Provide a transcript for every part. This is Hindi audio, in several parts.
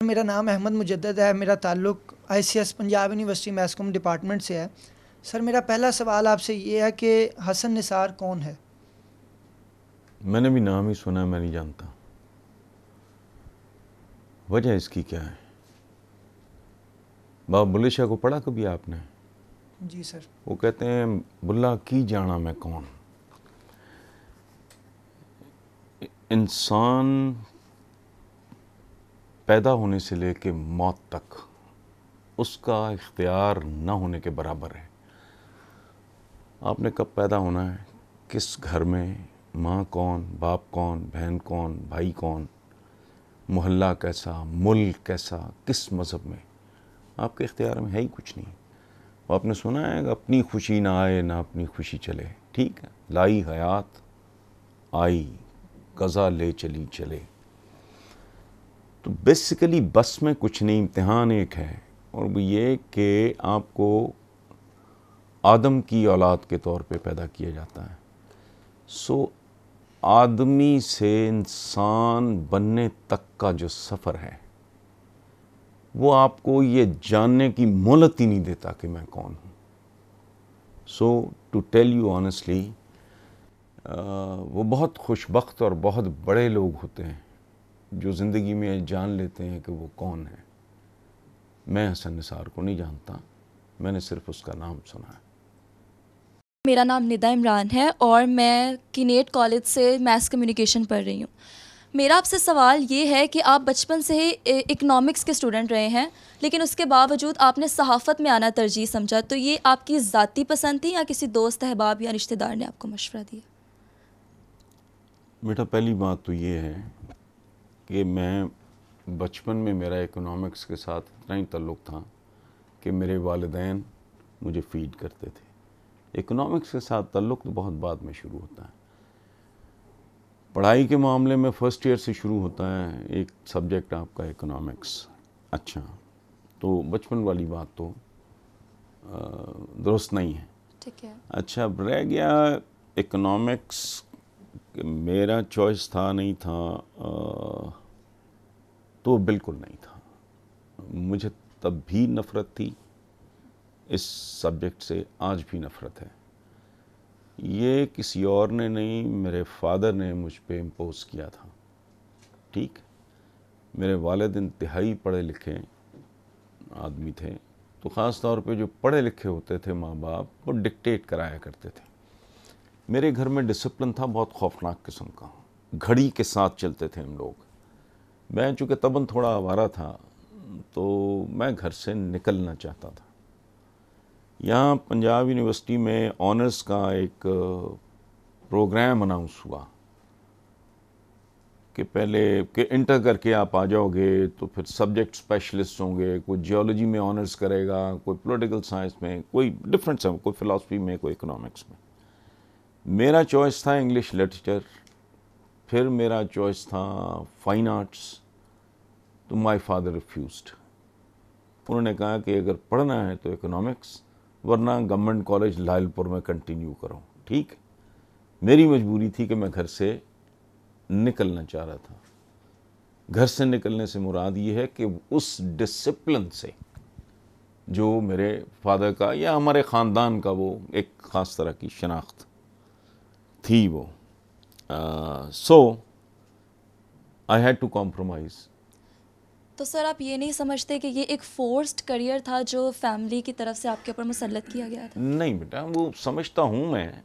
मेरा नाम अहमद मुजद्दद है। मेरा ताल्लुक़ ICS Punjab university mess com department से है। सर मेरा पहला सवाल आपसे ये है कि हसन निसार कौन है? मैंने भी नाम ही सुना, मैं नहीं जानता। वजह इसकी क्या है? बाबा बुल्ले शाह को पढ़ा कभी आपने? जी सर। वो कहते हैं बुल्ला की जाना मैं कौन। इंसान पैदा होने से लेके मौत तक उसका इख्तियार न होने के बराबर है। आपने कब पैदा होना है, किस घर में, माँ कौन, बाप कौन, बहन कौन, भाई कौन, मोहल्ला कैसा, मुल्क कैसा, किस मज़हब में, आपके इख्तियार में है ही कुछ नहीं। आपने सुना है कि अपनी खुशी ना आए ना अपनी खुशी चले। ठीक है, लाई हयात आई कज़ा ले चली चले। तो बेसिकली बस में कुछ नहीं, इम्तिहान एक है, और वो ये कि आपको आदम की औलाद के तौर पे पैदा किया जाता है। सो आदमी से इंसान बनने तक का जो सफ़र है वो आपको ये जानने की मोहलत ही नहीं देता कि मैं कौन हूँ। सो टू टेल यू ऑनेस्टली, वो बहुत खुशबख्त और बहुत बड़े लोग होते हैं जो ज़िंदगी में जान लेते हैं कि वो कौन है। मैं हसन निसार को नहीं जानता, मैंने सिर्फ उसका नाम सुना है। मेरा नाम निदा इमरान है और मैं किनेट कॉलेज से मैस कम्युनिकेशन पढ़ रही हूँ। मेरा आपसे सवाल ये है कि आप बचपन से ही इकनॉमिक्स के स्टूडेंट रहे हैं, लेकिन उसके बावजूद आपने सहाफ़त में आना तरजीह समझा, तो ये आपकी ज़ाती पसंद थी या किसी दोस्त अहबाब या रिश्तेदार ने आपको मशवरा दिया? बेटा, पहली बात तो ये है कि मैं बचपन में मेरा इकोनॉमिक्स के साथ इतना ही ताल्लुक़ था कि मेरे वालिदैन मुझे फ़ीड करते थे। इकोनॉमिक्स के साथ ताल्लुक़ तो बहुत बाद में शुरू होता है। पढ़ाई के मामले में फ़र्स्ट ईयर से शुरू होता है एक सब्जेक्ट आपका इकोनॉमिक्स। अच्छा, तो बचपन वाली बात तो दुरुस्त नहीं है। ठीक है। अच्छा, अब रह गया इकोनॉमिक्स, मेरा चॉइस था नहीं था, तो बिल्कुल नहीं था। मुझे तब भी नफ़रत थी इस सब्जेक्ट से, आज भी नफ़रत है। ये किसी और ने नहीं, मेरे फादर ने मुझ पे इम्पोज़ किया था। ठीक, मेरे वालिद इंतहाई पढ़े लिखे आदमी थे, तो ख़ास तौर पे जो पढ़े लिखे होते थे माँ बाप, वो डिक्टेट कराया करते थे। मेरे घर में डिसिप्लिन था बहुत खौफनाक किस्म का, घड़ी के साथ चलते थे हम लोग। मैं चूँकि तबन थोड़ा आवारा था तो मैं घर से निकलना चाहता था। यहाँ पंजाब यूनिवर्सिटी में ऑनर्स का एक प्रोग्राम अनाउंस हुआ कि पहले कि इंटर करके आप आ जाओगे तो फिर सब्जेक्ट स्पेशलिस्ट होंगे, कोई जियोलॉजी में ऑनर्स करेगा, कोई पॉलिटिकल साइंस में, कोई डिफरेंट सब, कोई फ़िलासफ़ी में, कोई इकोनॉमिक्स में। मेरा चॉइस था इंग्लिश लिटरेचर, फिर मेरा चॉइस था फाइन आर्ट्स, तो माय फादर रिफ्यूज्ड। उन्होंने कहा कि अगर पढ़ना है तो इकोनॉमिक्स, वरना गवर्नमेंट कॉलेज लायलपुर में कंटिन्यू करो। ठीक, मेरी मजबूरी थी कि मैं घर से निकलना चाह रहा था। घर से निकलने से मुराद ये है कि उस डिसिप्लिन से जो मेरे फादर का या हमारे ख़ानदान का वो एक ख़ास तरह की शनाख्त थी, वो सो आई हैड टू कॉम्प्रोमाइज़। तो सर आप ये नहीं समझते कि ये एक फोर्स्ड करियर था जो फैमिली की तरफ से आपके ऊपर मुसल्लत किया गया था? नहीं बेटा, वो समझता हूँ मैं,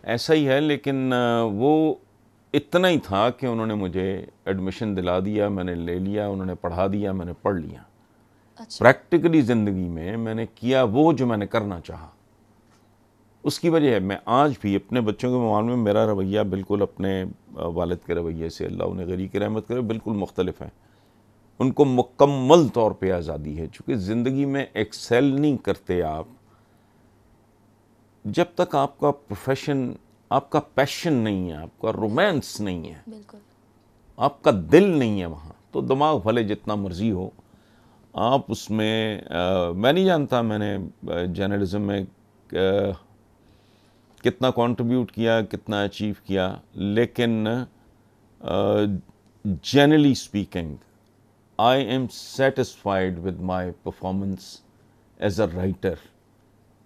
ऐसा ही है, लेकिन वो इतना ही था कि उन्होंने मुझे एडमिशन दिला दिया, मैंने ले लिया, उन्होंने पढ़ा दिया, मैंने पढ़ लिया। अच्छा। प्रैक्टिकली ज़िंदगी में मैंने किया वो जो मैंने करना चाहा, उसकी वजह है मैं आज भी अपने बच्चों के मामले में मेरा रवैया बिल्कुल अपने वालिद के रवैये से, अल्लाह उन्हें गनी की रहमत करे, बिल्कुल मुख्तलिफ है। उनको मुकम्मल तौर पे आज़ादी है, चूँकि ज़िंदगी में एक्सेल नहीं करते आप जब तक आपका प्रोफेशन, आपका पैशन नहीं है, आपका रोमांस नहीं है, बिल्कुल। आपका दिल नहीं है वहाँ, तो दिमाग भले जितना मर्जी हो आप उसमें मैं नहीं जानता मैंने जर्नलिज्म में कितना कंट्रीब्यूट किया, कितना अचीव किया, लेकिन generally speaking I am satisfied with my performance as a writer.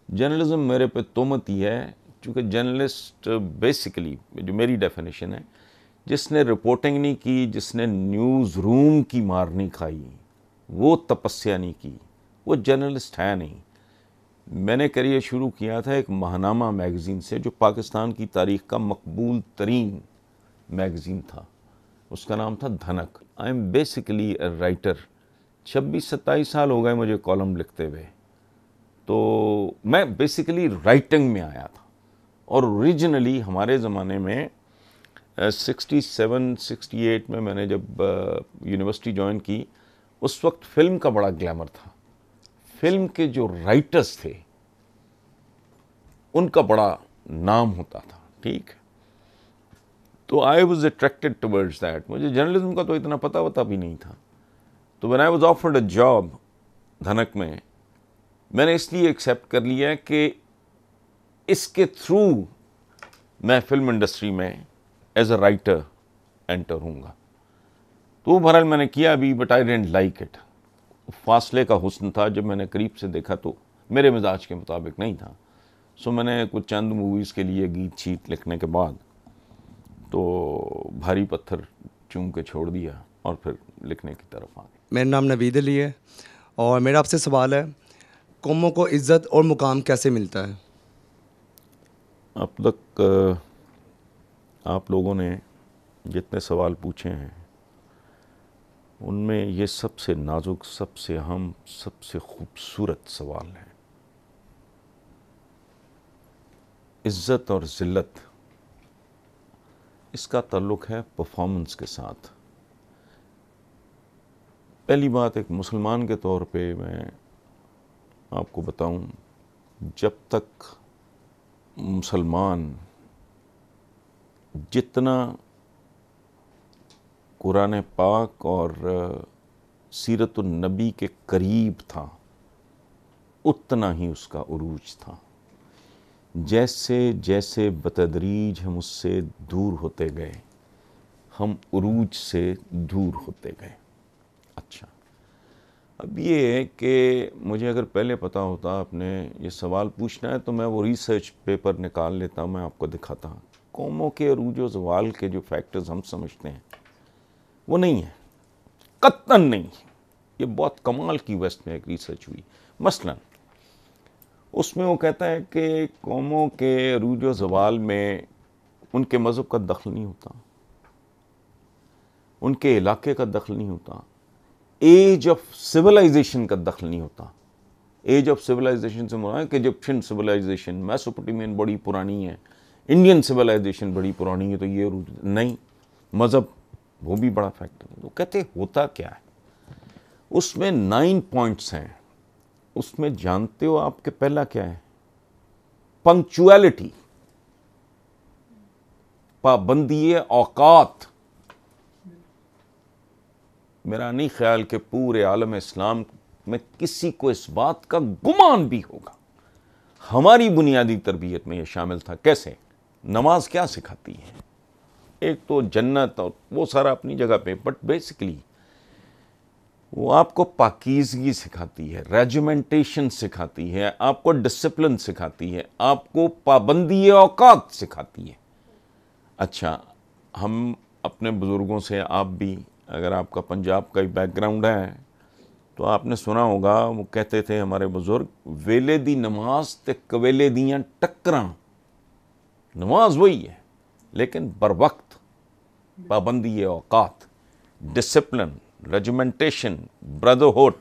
Journalism मेरे पे तोहमत ही है, चूँकि जर्नलिस्ट बेसिकली जो मेरी डेफिनेशन है, जिसने रिपोर्टिंग नहीं की, जिसने न्यूज़ रूम की मार नहीं खाई, वो तपस्या नहीं की, वो जर्नलिस्ट है नहीं। मैंने करियर शुरू किया था एक माहनामा मैगज़ीन से, जो पाकिस्तान की तारीख़ का मकबूल तरीन मैगज़ीन था। उसका नाम था धनक। I am basically a writer. 26-27 साल हो गए मुझे कॉलम लिखते हुए। तो मैं बेसिकली राइटिंग में आया था। और ओरिजिनली हमारे ज़माने में 67-68 में मैंने जब यूनिवर्सिटी ज्वाइन की, उस वक्त फ़िल्म का बड़ा ग्लैमर था। फिल्म के जो राइटर्स थे उनका बड़ा नाम होता था, ठीक। तो I was attracted towards that. मुझे जर्नलिज्म का तो इतना पता भी नहीं था। तो when I was offered a job धनक में, मैंने इसलिए एक्सेप्ट कर लिया कि इसके थ्रू मैं फिल्म इंडस्ट्री में एज अ राइटर एंटर हूँगा। तो बहरहाल मैंने किया भी, but I didn't like it. फासले का हुस्न था, जब मैंने करीब से देखा तो मेरे मिजाज के मुताबिक नहीं था। सो मैंने कुछ चंद मूवीज़ के लिए गीत शीत लिखने के बाद तो भारी पत्थर चूम के छोड़ दिया और फिर लिखने की तरफ आ गया। मेरा नाम नवीद अली है और मेरा आपसे सवाल है, कौमों को इज़्ज़त और मुकाम कैसे मिलता है? अब तक आप लोगों ने जितने सवाल पूछे हैं उनमें ये सबसे नाजुक, सबसे अहम, सबसे खूबसूरत सवाल है। इज़्ज़त और ज़िल्लत, इसका ताल्लुक़ है परफॉर्मेंस के साथ। पहली बात, एक मुसलमान के तौर पे मैं आपको बताऊं, जब तक मुसलमान जितना कुरान पाक और सीरतुन नबी के करीब था, उतना ही उसका उरूज था। जैसे जैसे बतदरीज हम उससे दूर होते गए, हम उरूज से दूर होते गए। अच्छा, अब ये है कि मुझे अगर पहले पता होता आपने ये सवाल पूछना है, तो मैं वो रिसर्च पेपर निकाल लेता, मैं आपको दिखाता। कौमों के अरूज व ज़वाल के जो फैक्टर्स हम समझते हैं वो नहीं है, कत्तन नहीं। ये बहुत कमाल की वेस्ट में एक रिसर्च हुई। मसलन उसमें वो कहता है कि कौमों के अरूज व ज़वाल में उनके मज़हब का दखल नहीं होता, उनके इलाके का दखल नहीं होता, एज ऑफ सिविलाइजेशन का दखल नहीं होता। एज ऑफ सिविलाइजेशन से मुराद है कि इजिप्शियन सिविलाइजेशन, मेसोपोटामियन बड़ी पुरानी है, इंडियन सिविलाइजेशन बड़ी पुरानी है, तो ये नहीं। मज़हब वो भी बड़ा फैक्टर है। तो कहते होता क्या है, उसमें 9 पॉइंट्स हैं। उसमें जानते हो आपके पहला क्या है? पंक्चुअलिटी, पाबंदी औकात। मेरा नहीं ख्याल कि पूरे आलम इस्लाम में किसी को इस बात का गुमान भी होगा। हमारी बुनियादी तरबियत में यह शामिल था। कैसे? नमाज क्या सिखाती है? एक तो जन्नत और वो सारा अपनी जगह पे, बट बेसिकली वो आपको पाकीज़गी सिखाती है, रेजिमेंटेशन सिखाती है, आपको डिसिप्लिन सिखाती है, आपको पाबंदी औकात सिखाती है। अच्छा, हम अपने बुज़ुर्गों से, आप भी अगर आपका पंजाब का ही बैकग्राउंड है तो आपने सुना होगा, वो कहते थे हमारे बुज़ुर्ग, वेले दी नमाज ते कवेले दियां टक्करां। नमाज वही है लेकिन बर वक्त, पाबंदी औकात, डिसिप्लिन, रेजिमेंटेशन, ब्रदरहुड,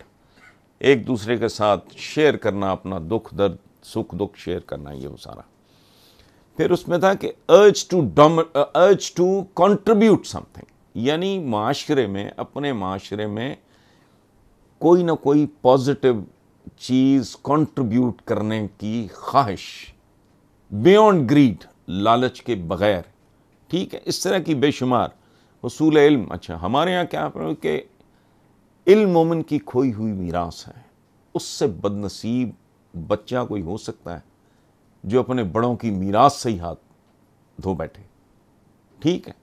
एक दूसरे के साथ शेयर करना, अपना दुख दर्द, सुख दुख शेयर करना, ये वो सारा। फिर उसमें था कि अर्ज टू कंट्रीब्यूट समथिंग, यानी माशरे में, अपने माशरे में कोई ना कोई पॉजिटिव चीज़ कंट्रीब्यूट करने की ख्वाहिश, बियॉन्ड ग्रीड, लालच के बगैर। ठीक है, इस तरह की बेशुमार उसूल इल्म। अच्छा, हमारे यहाँ क्या है कि इल्म मोमिन की खोई हुई मीरास है। उससे बदनसीब बच्चा कोई हो सकता है जो अपने बड़ों की मीरास से ही हाथ धो बैठे। ठीक है,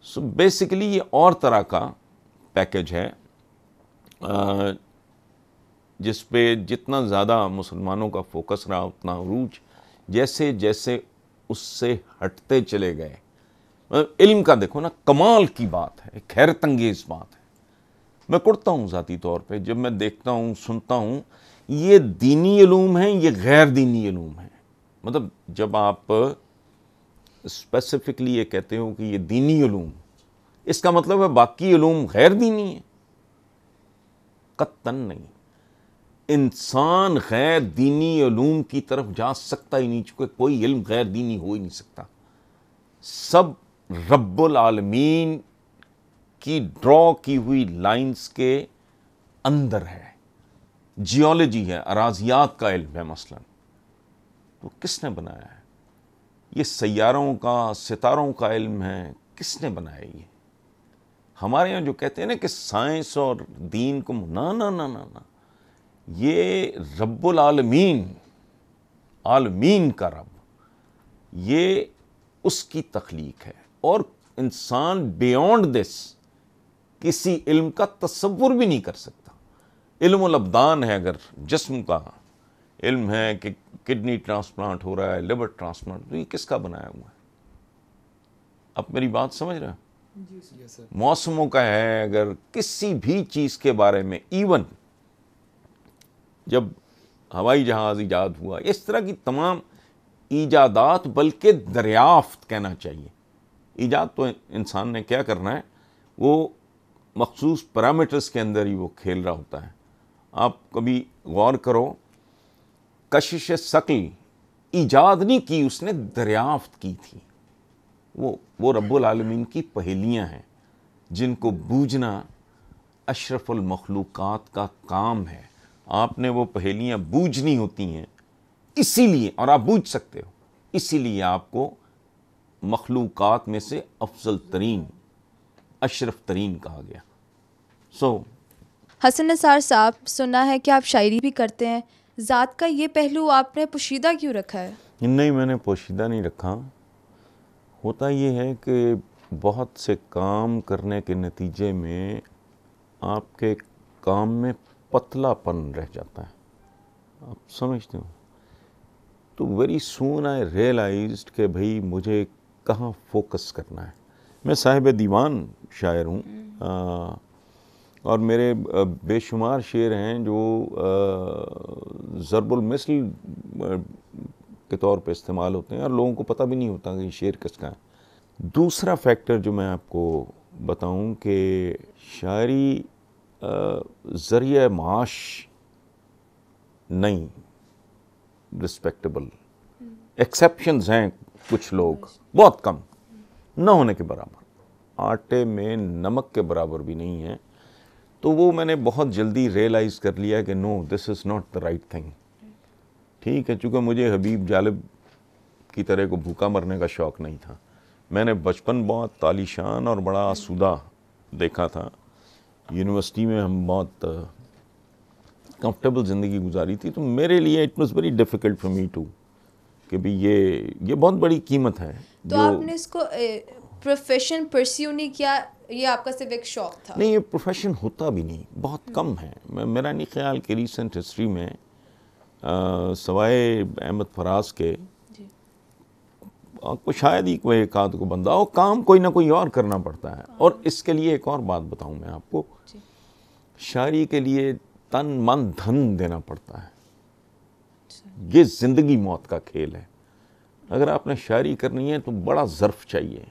सो बेसिकली ये और तरह का पैकेज है। जिस पे जितना ज़्यादा मुसलमानों का फोकस रहा उतना अरूज जैसे जैसे उससे हटते चले गए। इल्म का देखो ना, कमाल की बात है, एक हैरत अंगेज़ बात है। मैं कुड़ता हूँ ज़ाती तौर पे जब मैं देखता हूँ, सुनता हूँ, ये दीनी इल्म है, ये गैर दीनी इल्म है। मतलब जब आप स्पेसिफिकली ये कहते हो कि ये दीनी इल्म, इसका मतलब है बाकी इल्म गैर दीनी है? कत्तन नहीं। इंसान गैर दीनी इल्म की तरफ जा सकता ही नहीं, चूंकि कोई इल्म गैर दीनी हो ही नहीं सकता। सब रब्बुल आलमीन की ड्रॉ की हुई लाइंस के अंदर है। जियोलॉजी है, अराजियात का इल्म है मसलन, तो किसने बनाया है? ये सैयारों का, सितारों का इल्म है, किसने बनाया ये? हमारे यहाँ जो कहते हैं ना कि साइंस और दीन को, ना ना ना ना ना, ये रब्बुल आलमीन, आलमीन का रब, ये उसकी तख्लीक है। और इंसान बियॉन्ड दिस किसी इल्म का तसव्वुर भी नहीं कर सकता। इल्मुल अब्दान है, अगर जिस्म का इल्म है कि किडनी ट्रांसप्लांट हो रहा है, लिवर ट्रांसप्लांट, तो ये किसका बनाया हुआ है? आप मेरी बात समझ रहे हैं? मौसमों का है, अगर किसी भी चीज़ के बारे में, इवन जब हवाई जहाज़ ईजाद हुआ, इस तरह की तमाम ईजादात, बल्कि दरियाफ्त कहना चाहिए। ईजाद तो इंसान ने क्या करना है, वो मखसूस पैरामीटर्स के अंदर ही वो खेल रहा होता है। आप कभी गौर करो, कशिश सकल ईजाद नहीं की उसने, दरियाफ्त की थी। वो रब्बुल आलमीन की पहेलियां हैं जिनको बूझना अशरफुल मखलूकात का काम है। आपने वो पहेलियां बूझनी होती हैं, इसीलिए, और आप बूझ सकते हो, इसीलिए आपको मखलूकात में से अफजल तरीन, अशरफ तरीन कहा गया। हसन निसार साहब, सुना है कि आप शायरी भी करते हैं, ज़ात का ये पहलू आपने पोशीदा क्यों रखा है? नहीं, मैंने पोशीदा नहीं रखा। होता ये है कि बहुत से काम करने के नतीजे में आपके काम में पतलापन रह जाता है, आप समझते हो। तो वेरी सून आई रियलाइज्ड कि भाई मुझे कहाँ फोकस करना है। मैं साहिब दीवान शायर हूँ, और मेरे बेशुमार शेर हैं जो ज़रबुल मिसल के तौर पे इस्तेमाल होते हैं और लोगों को पता भी नहीं होता कि शेर किसका है। दूसरा फैक्टर जो मैं आपको बताऊं कि शायरी ज़रिया माश नहीं, रिस्पेक्टेबल एक्सेप्शंस हैं, कुछ लोग, बहुत कम, न होने के बराबर, आटे में नमक के बराबर भी नहीं है। तो वो मैंने बहुत जल्दी रियलाइज़ कर लिया कि no, this is not the right thing. ठीक है, चूँकि मुझे हबीब जालिब की तरह को भूखा मरने का शौक़ नहीं था। मैंने बचपन बहुत तालीशान और बड़ा आसूदा देखा था। यूनिवर्सिटी में हम बहुत कंफर्टेबल ज़िंदगी गुजारी थी, तो मेरे लिए it was very difficult for me to कि भाई ये बहुत बड़ी कीमत है। तो आपने इसको प्रोफेशन परस्यू नहीं किया, ये आपका सिर्फ एक शौक़ था? नहीं, ये प्रोफेशन होता भी नहीं, बहुत कम है। मेरा नहीं ख्याल कि रीसेंट हिस्ट्री में सवाए अहमद फराज के को शायद ही कोई एक आध को बंदा हो, काम कोई ना कोई और करना पड़ता है। और इसके लिए एक और बात बताऊं मैं आपको, शायरी के लिए तन मन धन देना पड़ता है। ये ज़िंदगी मौत का खेल है। अगर आपने शायरी करनी है तो बड़ा ज़र्फ चाहिए।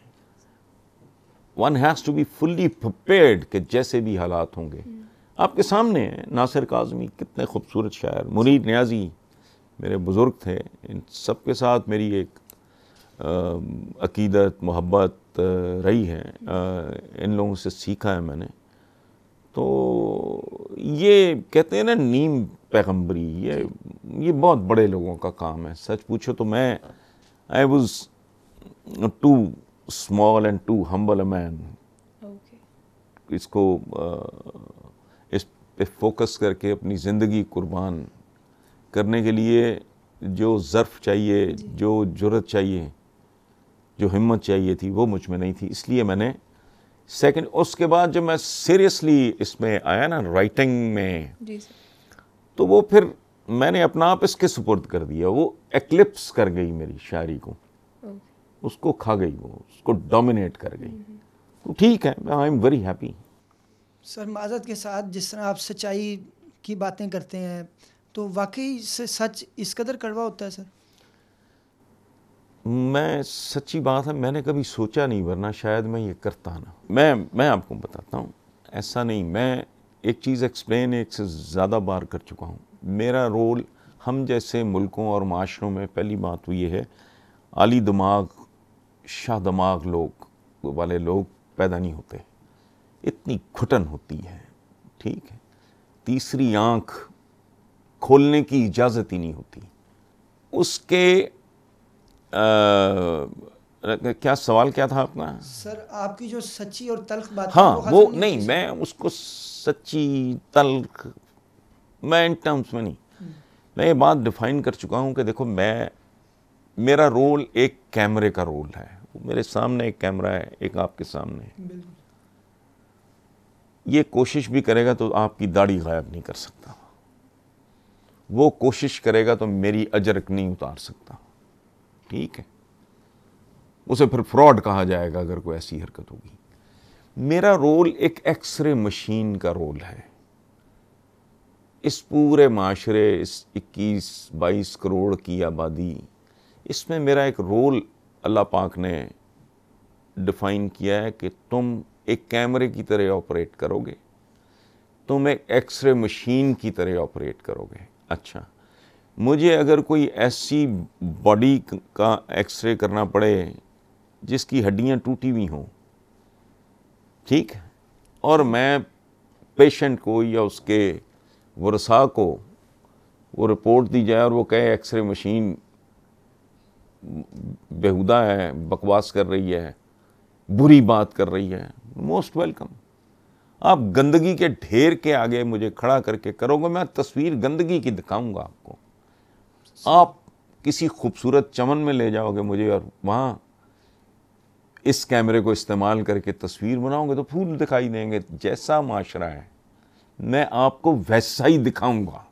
One has to be fully prepared कि जैसे भी हालात होंगे। आपके सामने हैं नासिर काज़मी, कितने खूबसूरत शायर, मुनीर नियाज़ी मेरे बुज़ुर्ग थे। इन सब के साथ मेरी एक अकीदत मोहब्बत रही है, इन लोगों से सीखा है मैंने। तो ये कहते हैं ना नीम पैगम्बरी, ये बहुत बड़े लोगों का काम है। सच पूछो तो मैं I was too small and too humble a man इसको इस पे फोकस करके अपनी ज़िंदगी कुर्बान करने के लिए जो ज़र्फ़ चाहिए, जो जुर्रत चाहिए, जो हिम्मत चाहिए थी, वो मुझ में नहीं थी। इसलिए मैंने सेकंड, उसके बाद जब मैं सीरियसली इसमें आया ना राइटिंग में, जी सर। तो वो फिर मैंने अपना आप इसके सुपुर्द कर दिया। वो एक्लिप्स कर गई मेरी शायरी को, उसको खा गई, वो उसको डोमिनेट कर गई। तो ठीक है, I am very happy. Sir माज़रत के साथ, जिस तरह आप सच्चाई की बातें करते हैं, तो वाकई से सच इस कदर कड़वा होता है सर? मैं सच्ची बात है, मैंने कभी सोचा नहीं, वरना शायद मैं ये करता ना। मैं आपको बताता हूँ, ऐसा नहीं। मैं एक चीज़ एक्सप्लेन एक से ज़्यादा बार कर चुका हूँ। मेरा रोल हम जैसे मुल्कों और माशरों में, पहली बात तो ये है, आली दिमाग, शाह दिमाग लोग वाले लोग पैदा नहीं होते, इतनी घुटन होती है, ठीक है। तीसरी आँख खोलने की इजाज़त ही नहीं होती। उसके क्या सवाल क्या था अपना? सर आपकी जो सच्ची और तल्ख बात है, हाँ, वो हज़म नहीं, होती मैं उसको सच्ची तल्ख, मैं इन टर्म्स में नहीं, मैं ये बात डिफाइन कर चुका हूँ कि देखो, मेरा रोल एक कैमरे का रोल है। मेरे सामने एक कैमरा है, एक आपके सामने है। बिल्कुल। ये कोशिश भी करेगा तो आपकी दाढ़ी गायब नहीं कर सकता, वो कोशिश करेगा तो मेरी अजरक नहीं उतार सकता, ठीक है। उसे फिर फ्रॉड कहा जाएगा अगर कोई ऐसी हरकत होगी। मेरा रोल एक एक्सरे मशीन का रोल है। इस पूरे माशरे, इस 21-22 करोड़ की आबादी, इसमें मेरा एक रोल अल्लाह पाक ने डिफाइन किया है कि तुम एक कैमरे की तरह ऑपरेट करोगे, तुम एक एक्सरे मशीन की तरह ऑपरेट करोगे। अच्छा, मुझे अगर कोई ऐसी बॉडी का एक्सरे करना पड़े जिसकी हड्डियां टूटी हुई हों, ठीक है, और मैं पेशेंट को या उसके वरसा को वो रिपोर्ट दी जाए और वो कहे एक्सरे मशीन बेहुदा है, बकवास कर रही है, बुरी बात कर रही है, मोस्ट वेलकम। आप गंदगी के ढेर के आगे मुझे खड़ा करके करोगे, मैं तस्वीर गंदगी की दिखाऊंगा आपको। आप किसी खूबसूरत चमन में ले जाओगे मुझे और वहाँ इस कैमरे को इस्तेमाल करके तस्वीर बनाओगे तो फूल दिखाई देंगे। जैसा माशरा है मैं आपको वैसा ही दिखाऊंगा।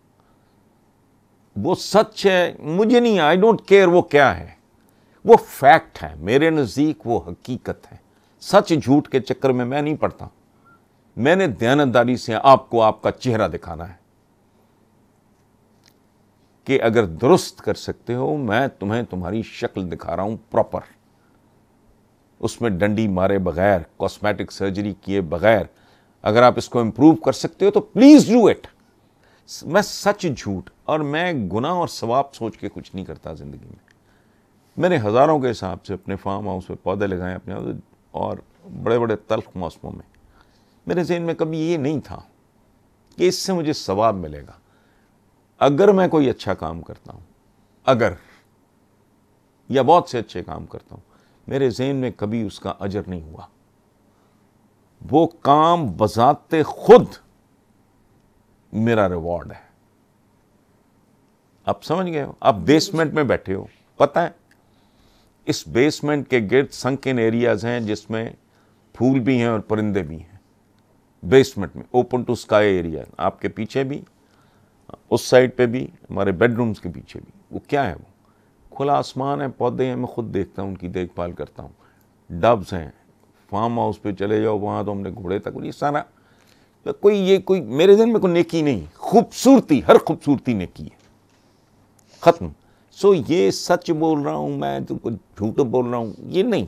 वो सच है, मुझे नहीं, आई डोंट केयर वो क्या है, वो फैक्ट है मेरे नज़दीक, वो हकीकत है। सच झूठ के चक्कर में मैं नहीं पड़ता। मैंने दयानतदारी से आपको आपका चेहरा दिखाना है कि अगर दुरुस्त कर सकते हो, मैं तुम्हें तुम्हारी शक्ल दिखा रहा हूं प्रॉपर, उसमें डंडी मारे बगैर, कॉस्मेटिक सर्जरी किए बगैर। अगर आप इसको इंप्रूव कर सकते हो तो प्लीज डू इट। मैं सच झूठ और मैं गुनाह और सवाब सोच के कुछ नहीं करता ज़िंदगी में। मैंने हज़ारों के हिसाब से अपने फार्म हाउस में पौधे लगाए अपने, और बड़े बड़े तल्ख मौसमों में मेरे ज़हन में कभी ये नहीं था कि इससे मुझे सवाब मिलेगा। अगर मैं कोई अच्छा काम करता हूँ, अगर, या बहुत से अच्छे काम करता हूँ, मेरे ज़हन में कभी उसका अजर नहीं हुआ। वो काम बज़ाते खुद मेरा रिवॉर्ड है। आप समझ गए हो? आप बेसमेंट में बैठे हो, पता है इस बेसमेंट के गिर्द संकिन एरियाज हैं जिसमें फूल भी हैं और परिंदे भी हैं। बेसमेंट में ओपन टू स्काई एरिया, आपके पीछे भी, उस साइड पे भी, हमारे बेडरूम्स के पीछे भी। वो क्या है? वो खुला आसमान है, पौधे हैं, मैं खुद देखता हूँ, उनकी देखभाल करता हूँ। डब्स हैं, फार्म हाउस पे चले जाओ, वहाँ तो हमने घोड़े तक, ये सारा तो कोई मेरे ज़हन में कोई नेकी नहीं, खूबसूरती, हर खूबसूरती नेकी है, ख़त्म। सो ये सच बोल रहा हूँ मैं तो कुछ झूठ बोल रहा हूँ, ये नहीं।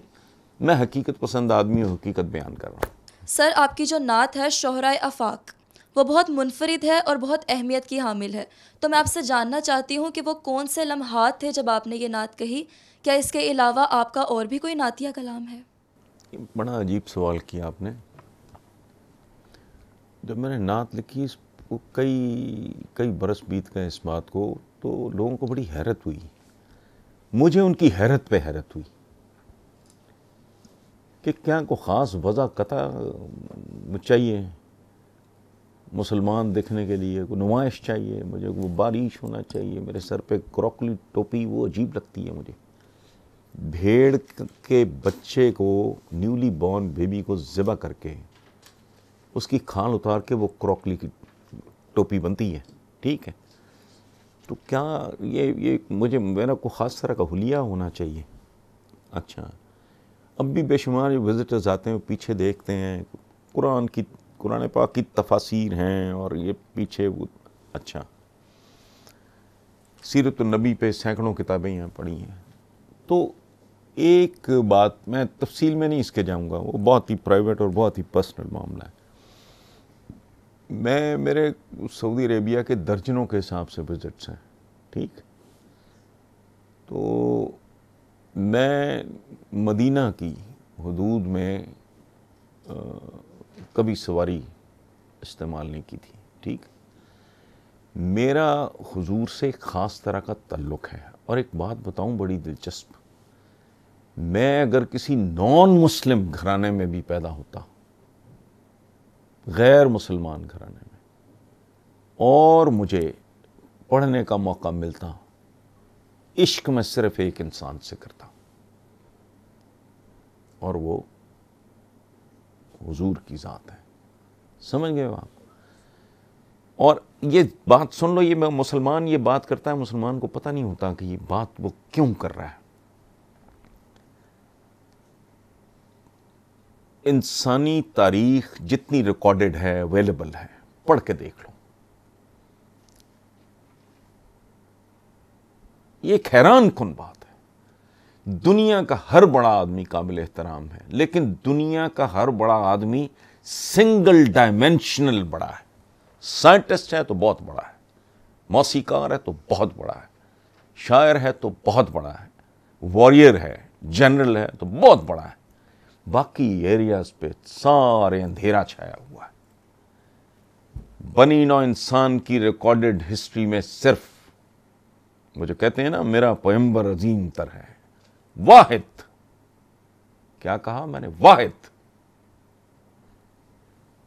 मैं हकीकत पसंद आदमी हूँ, हकीकत बयान कर रहा हूँ। सर आपकी जो नात है शोहराए आफाक, वो बहुत मुनफरिद है और बहुत अहमियत की हामिल है। तो मैं आपसे जानना चाहती हूँ कि वो कौन से लम्हात थे जब आपने ये नात कही? क्या इसके अलावा आपका और भी कोई नातिया कलाम है? बड़ा अजीब सवाल किया आपने। जब मैंने नात लिखी, कई बरस बीत गए इस बात को, तो लोगों को बड़ी हैरत हुई। मुझे उनकी हैरत पे हैरत हुई कि क्या को ख़ास वजह कता चाहिए मुसलमान देखने के लिए, कोई नुमाइश चाहिए मुझे, वो बारिश होना चाहिए, मेरे सर पे क्रोकली टोपी वो अजीब लगती है मुझे। भेड़ के बच्चे को, न्यूली बॉर्न बेबी को ज़िबा करके उसकी खाल उतार के वो क्रोकली की टोपी बनती है, ठीक है। तो क्या ये मुझे, मेरा को ख़ास तरह का हुलिया होना चाहिए। अच्छा, अब भी बेशुमार जो विज़िटर्स आते हैं वो पीछे देखते हैं, कुरान पाक की तफासीर हैं और ये पीछे वो, अच्छा, सीरत नबी पे सैकड़ों किताबें यहाँ पढ़ी हैं। तो एक बात, मैं तफसील में नहीं इसके जाऊँगा, वो बहुत ही प्राइवेट और बहुत ही पर्सनल मामला है। मेरे सऊदी अरेबिया के दर्जनों के हिसाब से विज़िट्स हैं, ठीक। तो मैं मदीना की हुदूद में कभी सवारी इस्तेमाल नहीं की थी, ठीक। मेरा हुजूर से ख़ास तरह का ताल्लुक़ है। और एक बात बताऊं बड़ी दिलचस्प, मैं अगर किसी नॉन मुस्लिम घराने में भी पैदा होता, गैर मुसलमान घराने में, और मुझे पढ़ने का मौका मिलता, इश्क में सिर्फ एक इंसान से करता, और वो हुजूर की ज़ात है। समझ गए आप? और ये बात सुन लो, ये मुसलमान ये बात करता है, मुसलमान को पता नहीं होता कि ये बात वो क्यों कर रहा है। इंसानी तारीख जितनी रिकॉर्डेड है, अवेलेबल है, पढ़ के देख लो। ये एक हैरान कुन बात है। दुनिया का हर बड़ा आदमी काबिल एहतराम है, लेकिन दुनिया का हर बड़ा आदमी सिंगल डायमेंशनल बड़ा है। साइंटिस्ट है तो बहुत बड़ा है, मौसीकार है तो बहुत बड़ा है, शायर है तो बहुत बड़ा है, वॉरियर है, जनरल है तो बहुत बड़ा है। बाकी एरियाज पे सारे अंधेरा छाया हुआ है। बनी नौ इंसान की रिकॉर्डेड हिस्ट्री में सिर्फ वो जो कहते हैं ना, मेरा पैगंबर अजीम तर है, वाहिद, क्या कहा मैंने, वाहिद,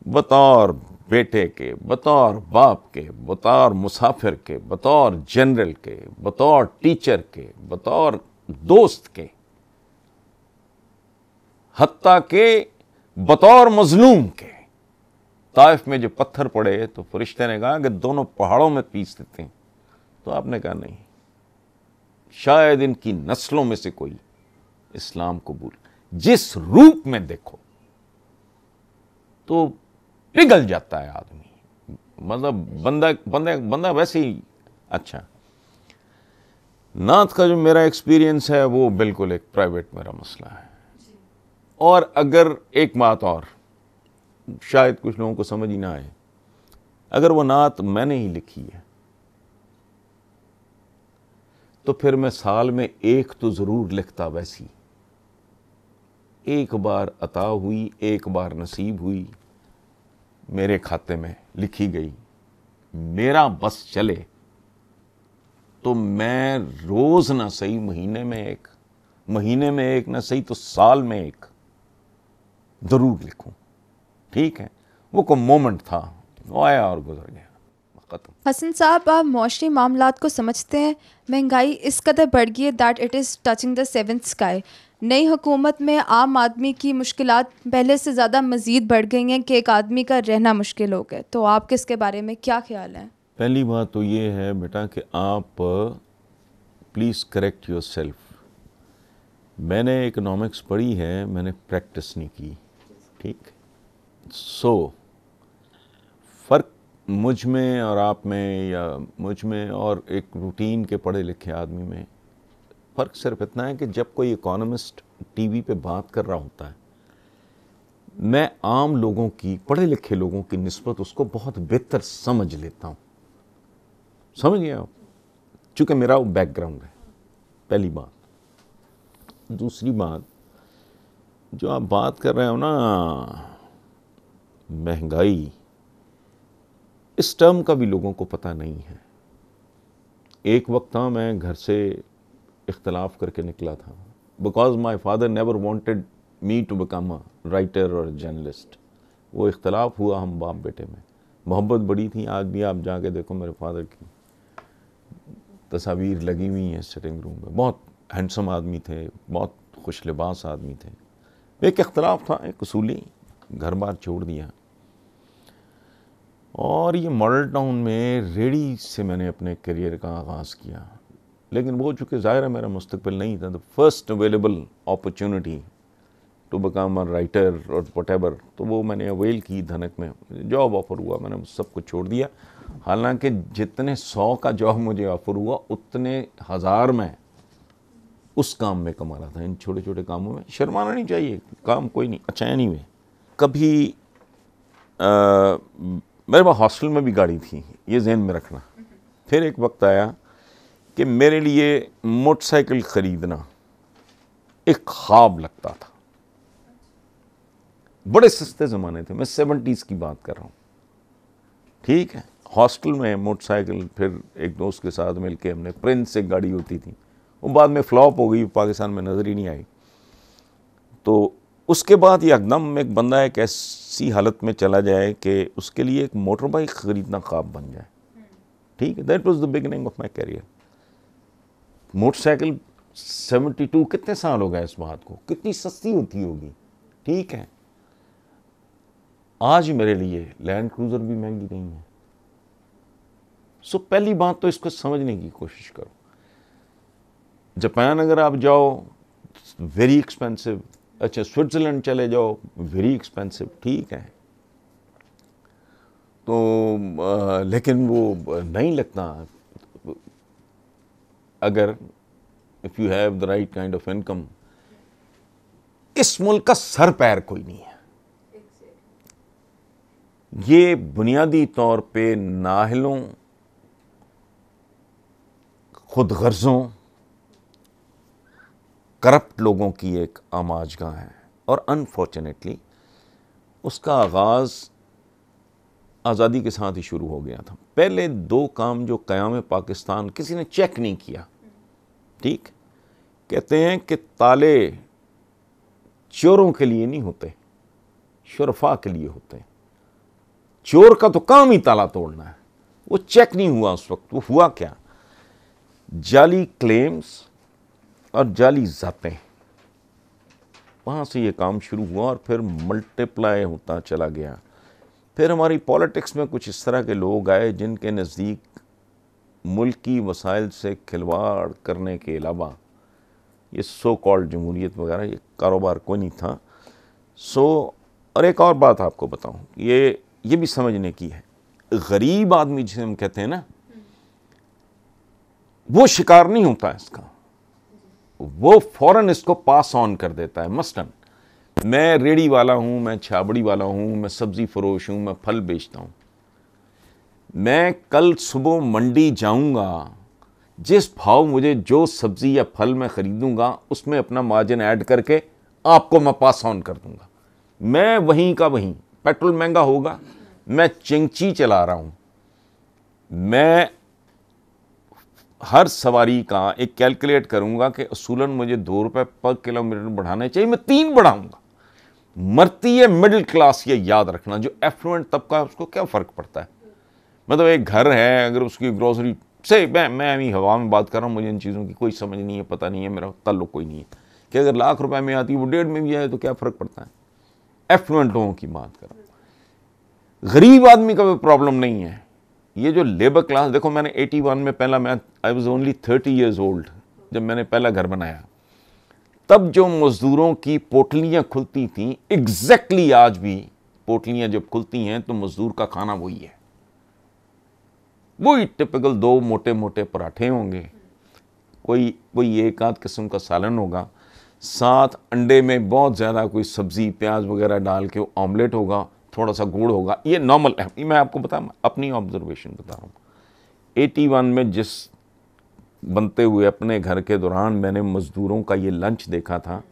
बतौर बेटे के, बतौर बाप के, बतौर मुसाफिर के, बतौर जनरल के, बतौर टीचर के, बतौर दोस्त के, हत्ता के बतौर मजलूम के। ताइफ में जो पत्थर पड़े तो फरिश्ते ने कहा कि दोनों पहाड़ों में पीस देते हैं, तो आपने कहा नहीं, शायद इनकी नस्लों में से कोई इस्लाम कबूल, जिस रूप में देखो तो पिघल जाता है आदमी, मतलब बंदा वैसे ही। अच्छा, नात का जो मेरा एक्सपीरियंस है वो बिल्कुल एक प्राइवेट मेरा मसला है। और अगर एक बात और, शायद कुछ लोगों को समझ ही ना आए, अगर वो नात मैंने ही लिखी है तो फिर मैं साल में एक तो ज़रूर लिखता। वैसी एक बार अता हुई, एक बार नसीब हुई, मेरे खाते में लिखी गई, मेरा बस चले तो मैं रोज़ ना सही, महीने में एक ना सही तो साल में एक ज़रूर लिखूं, ठीक है। वो कोई मोमेंट था, वो आया और गुजर गया, ख़त्म। हसन साहब, आप मौशरी मामलात को समझते हैं? महंगाई इस कदर बढ़ गई है that it is touching the seventh sky. नई हुकूमत में आम आदमी की मुश्किलात पहले से ज़्यादा मज़ीद बढ़ गई हैं कि एक आदमी का रहना मुश्किल हो गया। तो आपके इसके बारे में क्या ख्याल है? पहली बात तो ये है बेटा कि आप प्लीज़ करेक्ट योर सेल्फ। मैंने इकोनॉमिक्स पढ़ी है, मैंने प्रैक्टिस नहीं की, ठीक। सो फ़र्क मुझ में और आप में, या मुझ में और एक रूटीन के पढ़े लिखे आदमी में, फ़र्क सिर्फ इतना है कि जब कोई इकोनॉमिस्ट टीवी पे बात कर रहा होता है, मैं आम लोगों की, पढ़े लिखे लोगों की निस्बत उसको बहुत बेहतर समझ लेता हूँ। समझ गए आप? चूँकि मेरा वो बैकग्राउंड है, पहली बात। दूसरी बात, जो आप बात कर रहे हो ना महंगाई, इस टर्म का भी लोगों को पता नहीं है। एक वक्त था मैं घर से इख्तलाफ करके निकला था, because my father never wanted me to become a writer or journalist. वो इख्तलाफ हुआ हम बाप बेटे में, मोहब्बत बड़ी थी। आज भी आप जाके देखो, मेरे फादर की तस्वीर लगी हुई हैं सिटिंग रूम में, बहुत हैंडसम आदमी थे, बहुत खुश लिबास आदमी थे। एक इख्तलाफ था, एक उसूली, घर बार छोड़ दिया और ये मॉडल टाउन में रेडी से मैंने अपने करियर का आगाज़ किया। लेकिन वो चूँकि ज़ाहिर है मेरा मुस्तकबिल नहीं था, the first available opportunity to become a writer or whatever, तो वो मैंने अवेल की। धनक में जॉब ऑफ़र हुआ, मैंने सब कुछ छोड़ दिया। हालांकि जितने 100 का जॉब मुझे ऑफ़र हुआ उतने 1000 में उस काम में कमा रहा था, इन छोटे छोटे कामों में। शर्माना नहीं चाहिए, काम कोई नहीं अच्छा। एनीवे, कभी मेरे पास हॉस्टल में भी गाड़ी थी, ये जहन में रखना। फिर एक वक्त आया कि मेरे लिए मोटरसाइकिल ख़रीदना एक ख्वाब लगता था। बड़े सस्ते ज़माने थे, मैं 70s की बात कर रहा हूँ, ठीक है। हॉस्टल में मोटरसाइकिल, फिर एक दोस्त के साथ मिलके हमने प्रिंस एक गाड़ी होती थी, वो बाद में फ्लॉप हो गई, पाकिस्तान में नज़र ही नहीं आई। तो उसके बाद ये एकदम एक बंदा एक ऐसी हालत में चला जाए कि उसके लिए एक मोटर बाइक ख़रीदना ख्वाब बन जाए, ठीक है। That was the beginning of my career. Motorcycle 72 कितने साल हो गए इस बात को, कितनी सस्ती होती होगी, ठीक है। आज मेरे लिए लैंड क्रूज़र भी महंगी नहीं है। सो पहली बात तो इसको समझने की कोशिश करो। जापान अगर आप जाओ, वेरी एक्सपेंसिव। अच्छा, स्विट्ज़रलैंड चले जाओ, वेरी एक्सपेंसिव, ठीक है। तो लेकिन वो नहीं लगता अगर if you have the right kind of income. इस मुल्क का सर पैर कोई नहीं है। ये बुनियादी तौर पे नाहिलों, खुद गर्जों, करप्ट लोगों की एक आमाजगाह है। और अनफॉर्चुनेटली उसका आगाज़ आज़ादी के साथ ही शुरू हो गया था। पहले 2 काम जो क़याम पाकिस्तान किसी ने चेक नहीं किया, ठीक। कहते हैं कि ताले चोरों के लिए नहीं होते, शुरफा के लिए होते हैं। चोर का तो काम ही ताला तोड़ना है, वो चेक नहीं हुआ उस वक्त। वो हुआ क्या, जाली क्लेम्स और जाली ज़ातें, वहाँ से ये काम शुरू हुआ और फिर मल्टीप्लाई होता चला गया। फिर हमारी पॉलिटिक्स में कुछ इस तरह के लोग आए जिनके नज़दीक मुल्की वसाइल से खिलवाड़ करने के अलावा ये सो कॉल्ड जमहूरियत वगैरह ये कारोबार कोई नहीं था। और एक और बात आपको बताऊं, ये भी समझने की है, गरीब आदमी जिसे हम कहते हैं ना, वो शिकार नहीं होता इसका, वो फौरन इसको पास ऑन कर देता है। मसलन मैं रेड़ी वाला हूँ, मैं छाबड़ी वाला हूँ, मैं सब्ज़ी फरोश हूँ, मैं फल बेचता हूँ। मैं कल सुबह मंडी जाऊँगा, जिस भाव मुझे जो सब्ज़ी या फल मैं ख़रीदूँगा उसमें अपना मार्जिन ऐड करके आपको मैं पास ऑन कर दूँगा। मैं वहीं का वहीं, पेट्रोल महंगा होगा, मैं चिंची चला रहा हूँ, मैं हर सवारी का एक कैलकुलेट करूँगा कि असूलन मुझे 2 रुपये पर किलोमीटर बढ़ाने चाहिए, मैं 3 बढ़ाऊँगा। मरती है मिडिल क्लास, ये याद रखना। जो एफ्लुएंट तबका है उसको क्या फ़र्क पड़ता है। मतलब एक घर है, अगर उसकी ग्रोसरी से, मैं अभी हवा में बात कर रहा हूँ, मुझे इन चीज़ों की कोई समझ नहीं है, पता नहीं है, मेरा ताल्लुक कोई नहीं है कि अगर लाख रुपए में आती है वो 1.5 में भी आए तो क्या फ़र्क पड़ता है। एफ्लुएंट लोगों की बात कर रहा हूँ, गरीब आदमी का कोई प्रॉब्लम नहीं है। ये जो लेबर क्लास, देखो मैंने 81 में पहला, मैं I was only 30 years old जब मैंने पहला घर बनाया। तब जो मज़दूरों की पोटलियाँ खुलती थीं, एग्जैक्टली आज भी पोटलियाँ जब खुलती हैं तो मज़दूर का खाना वही है, वही टिपिकल 2 मोटे मोटे पराठे होंगे, कोई एक आध किस्म का सालन होगा, साथ अंडे में बहुत ज़्यादा कोई सब्ज़ी प्याज वगैरह डाल के ऑमलेट होगा, थोड़ा सा गुड़ होगा। ये नॉर्मल है, मैं आपको अपनी ऑब्जर्वेशन बता रहा हूँ। 81 में जिस बनते हुए अपने घर के दौरान मैंने मज़दूरों का ये लंच देखा था,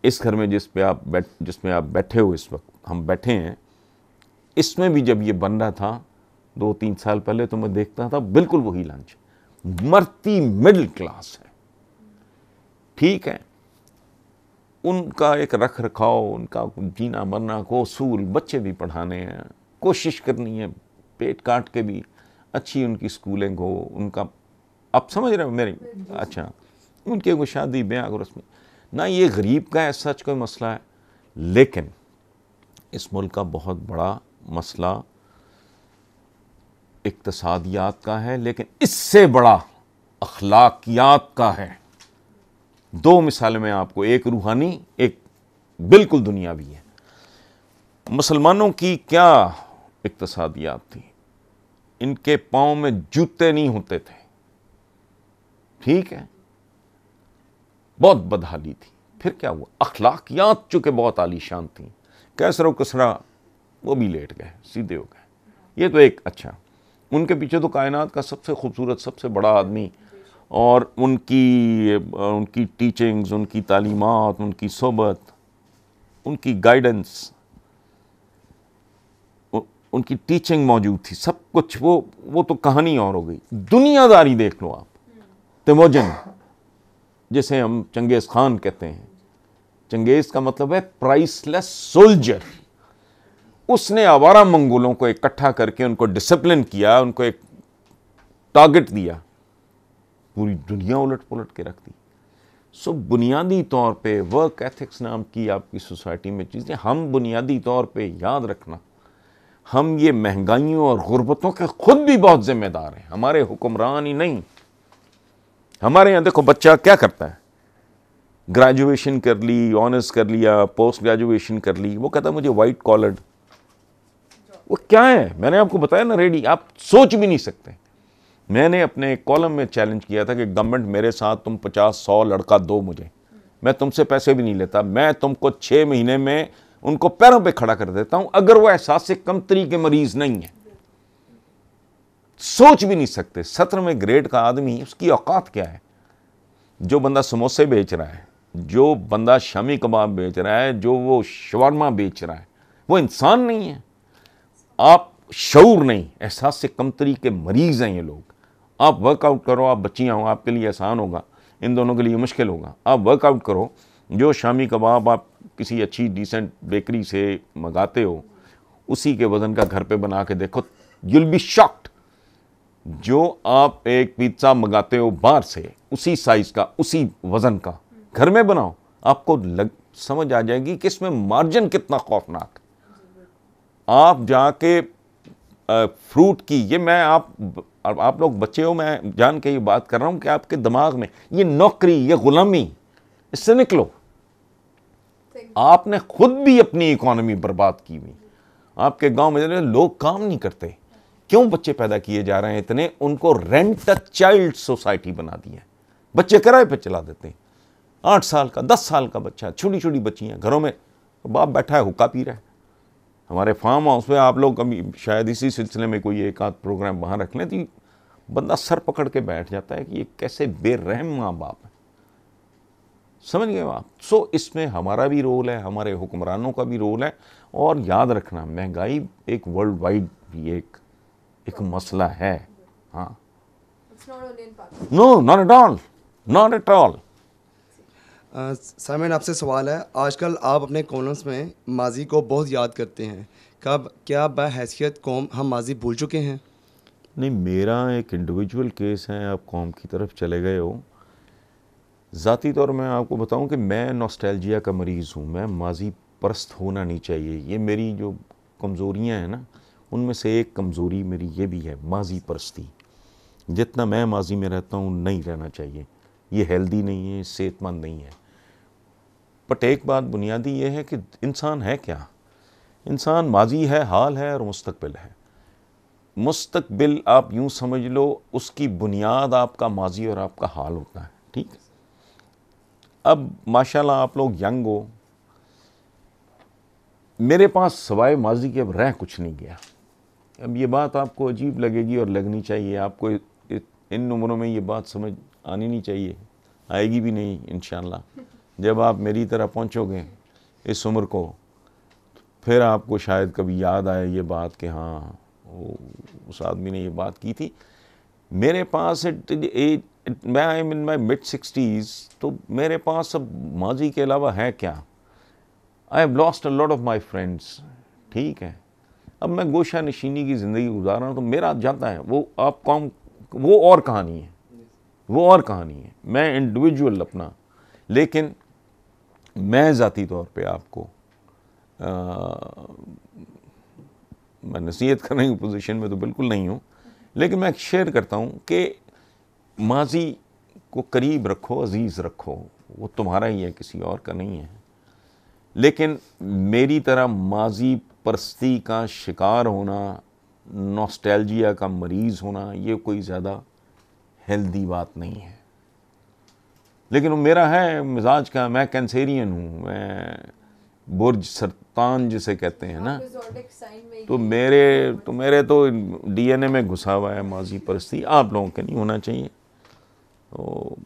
इस घर में जिसमें आप बैठे हो, इस वक्त हम बैठे हैं, इसमें भी जब ये बन रहा था 2-3 साल पहले, तो मैं देखता था बिल्कुल वही लंच। मरती मिडिल क्लास है, ठीक है। उनका एक रख रखाव, उनका जीना मरना को उसूल, बच्चे भी पढ़ाने हैं, कोशिश करनी है पेट काट के भी, अच्छी उनकी स्कूलिंग हो, उनका, आप समझ रहे हो मेरी। अच्छा, उनके को शादी ब्याह और उसमें ना ये गरीब का है सच कोई मसला है, लेकिन इस मुल्क का बहुत बड़ा मसला इक्तसादियात का है, लेकिन इससे बड़ा अखलाकियात का है। दो मिसालें मैं आपको, एक रूहानी एक बिल्कुल दुनियावी है। मुसलमानों की क्या इक्तसादियात थी, इनके पाँव में जूते नहीं होते थे, ठीक है, बहुत बदहाली थी। फिर क्या हुआ, अखलाकियात चूँकि बहुत आलीशान थी, कैसरो कसरा वो भी लेट गए, सीधे हो गए। ये तो एक अच्छा, उनके पीछे तो कायनात का सबसे खूबसूरत सबसे बड़ा आदमी और उनकी टीचिंग्स, उनकी तालीमात, उनकी सोबत, उनकी गाइडेंस, उनकी टीचिंग मौजूद थी, सब कुछ। वो तो कहानी और हो गई। दुनियादारी देख लो आप, तिमोजन जिसे हम चंगेज़ खान कहते हैं, चंगेज़ का मतलब है प्राइसलेस सोल्जर। उसने आवारा मंगोलों को इकट्ठा करके उनको डिसिप्लिन किया, उनको एक टारगेट दिया, पूरी दुनिया उलट पुलट के रख दी। सो बुनियादी तौर पे वर्क एथिक्स नाम की आपकी सोसाइटी में चीज़ें, हम बुनियादी तौर पे याद रखना, हम ये महंगाइयों और गुर्बतों के खुद भी बहुत जिम्मेदार हैं, हमारे हुक्मरान ही नहीं। हमारे यहाँ देखो बच्चा क्या करता है, ग्रेजुएशन कर ली, ऑनर्स कर लिया, पोस्ट ग्रेजुएशन कर ली, वो कहता है मुझे वाइट कॉलर्ड, वो क्या है, मैंने आपको बताया ना रेडी, आप सोच भी नहीं सकते। मैंने अपने कॉलम में चैलेंज किया था कि गवर्नमेंट मेरे साथ तुम 50-100 लड़का दो मुझे, मैं तुमसे पैसे भी नहीं लेता, मैं तुमको 6 महीने में उनको पैरों पे खड़ा कर देता हूं, अगर वो एहसास से कमतरी के मरीज नहीं है। सोच भी नहीं सकते 17वें ग्रेड का आदमी, उसकी औकात क्या है। जो बंदा समोसे बेच रहा है, जो बंदा शामी कबाब बेच रहा है, जो वो शवरमा बेच रहा है, वो इंसान नहीं है। आप शऊर नहीं, एहसास से कमतरी के मरीज हैं ये लोग। आप वर्कआउट करो, आप बच्चियाँ हो, आपके लिए आसान होगा, इन दोनों के लिए मुश्किल होगा। आप वर्कआउट करो, जो शामी कबाब आप किसी अच्छी डिसेंट बेकरी से मंगाते हो, उसी के वज़न का घर पे बना के देखो, यूल बी शॉक्ड। जो आप एक पिज्ज़ा मंगाते हो बाहर से, उसी साइज़ का, उसी वज़न का घर में बनाओ, आपको समझ आ जाएगी कि इसमें मार्जिन कितना खौफनाक है। आप जाके फ्रूट की, ये मैं आप लोग बच्चे हो, मैं जान के ये बात कर रहा हूँ कि आपके दिमाग में ये नौकरी, ये गुलामी, इससे निकलो। आपने खुद भी अपनी इकोनॉमी बर्बाद की हुई। आपके गांव में लोग काम नहीं करते, क्यों बच्चे पैदा किए जा रहे हैं इतने, उनको रेंट अ चाइल्ड सोसाइटी बना दी है, बच्चे किराए पे चला देते हैं। 8 साल का 10 साल का बच्चा, छोटी छोटी बच्चियाँ घरों में, बाप बैठा है हुक्का पी रहा है। हमारे फार्म हाउस में आप लोग कभी शायद इसी सिलसिले में कोई एक आध प्रोग्राम वहाँ रख लें, तो बंदा सर पकड़ के बैठ जाता है कि ये कैसे बेरहम माँ बाप है। समझ गए आप। सो इसमें हमारा भी रोल है, हमारे हुक्मरानों का भी रोल है। और याद रखना, महंगाई एक वर्ल्ड वाइड भी एक मसला है। हाँ, no, not at all, not at all. Sir मैंने आपसे सवाल है, आजकल आप अपने कॉलम्स में माजी को बहुत याद करते हैं, क्या बहैसियत कौम हम माजी भूल चुके हैं? नहीं, मेरा एक इंडिविजुअल केस है, आप कौम की तरफ चले गए हो। ज़ाती तौर में आपको बताऊं कि मैं नॉस्टैल्जिया का मरीज़ हूँ, मैं माजी परस्त होना नहीं चाहिए। ये मेरी जो कमज़ोरियाँ हैं ना, उनमें से एक कमज़ोरी मेरी ये भी है, माजी परस्ती। जितना मैं माजी में रहता हूँ नहीं रहना चाहिए, ये हेल्दी नहीं है, सेहतमंद नहीं है। बट एक बात बुनियादी ये है कि इंसान है क्या, इंसान माजी है, हाल है और मुस्तकबिल है। मुस्तकबिल आप यूँ समझ लो, उसकी बुनियाद आपका माजी और आपका हाल होता है, ठीक है। अब माशाल्लाह आप लोग यंग हो, मेरे पास सवाए माजी के अब रह कुछ नहीं गया। अब ये बात आपको अजीब लगेगी और लगनी चाहिए, आपको इन उम्रों में ये बात समझ आनी नहीं चाहिए, आएगी भी नहीं इंशाल्लाह। जब आप मेरी तरह पहुंचोगे इस उम्र को, फिर आपको शायद कभी याद आए ये बात कि हाँ उस आदमी ने ये बात की थी। मेरे पास मैं आई एम इन माई मिड-60s, तो मेरे पास अब माजी के अलावा है क्या। I have lost a lot of my friends, ठीक है। अब मैं गोशा नशीनी की ज़िंदगी गुजार रहा हूँ, तो मेरा जाता है वो, आप कौन, वो और कहानी है, वो और कहानी है, मैं इंडिविजुअल अपना। लेकिन मैं ज़ाती तौर पे आपको मैं नसीहत करने की पोजीशन में तो बिल्कुल नहीं हूँ, लेकिन मैं शेयर करता हूँ कि माजी को करीब रखो, अजीज़ रखो, वो तुम्हारा ही है, किसी और का नहीं है। लेकिन मेरी तरह माजी परस्ती का शिकार होना, नॉस्टैल्जिया का मरीज़ होना, ये कोई ज़्यादा हेल्दी बात नहीं है। लेकिन वो मेरा है मिजाज का, मैं कैंसेरियन हूँ, मैं बुर्ज सरतान जिसे कहते हैं ना, तो मेरे तो डीएनए में घुसा हुआ है माजी परस्ती। आप लोगों के नहीं होना चाहिए। तो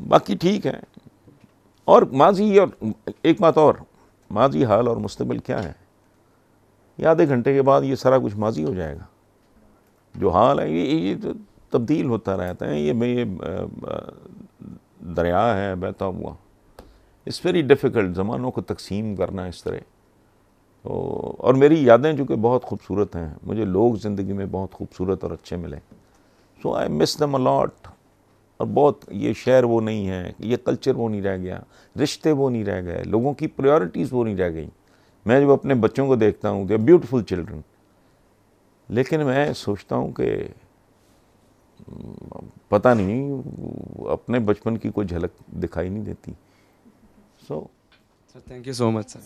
बाकी ठीक है। और माजी, और एक बात और, माजी हाल और मुस्तकबिल क्या है, ये आधे घंटे के बाद ये सारा कुछ माजी हो जाएगा। जो हाल है ये तो तब्दील होता रहता है। ये दरिया है बहता हुआ, इट्स वेरी डिफ़िकल्ट ज़मानों को तकसीम करना इस तरह। तो और मेरी यादें जो कि बहुत खूबसूरत हैं, मुझे लोग ज़िंदगी में बहुत खूबसूरत और अच्छे मिले, so I miss them a lot. और बहुत, ये शहर वो नहीं है, ये कल्चर वो नहीं रह गया, रिश्ते वो नहीं रह गए, लोगों की प्रायोरिटीज़ वो नहीं रह गई। मैं जब अपने बच्चों को देखता हूँ, दे आर ब्यूटीफुल चिल्ड्रन, लेकिन मैं सोचता हूँ कि पता नहीं अपने बचपन की कोई झलक दिखाई नहीं देती। So thank you so much sir.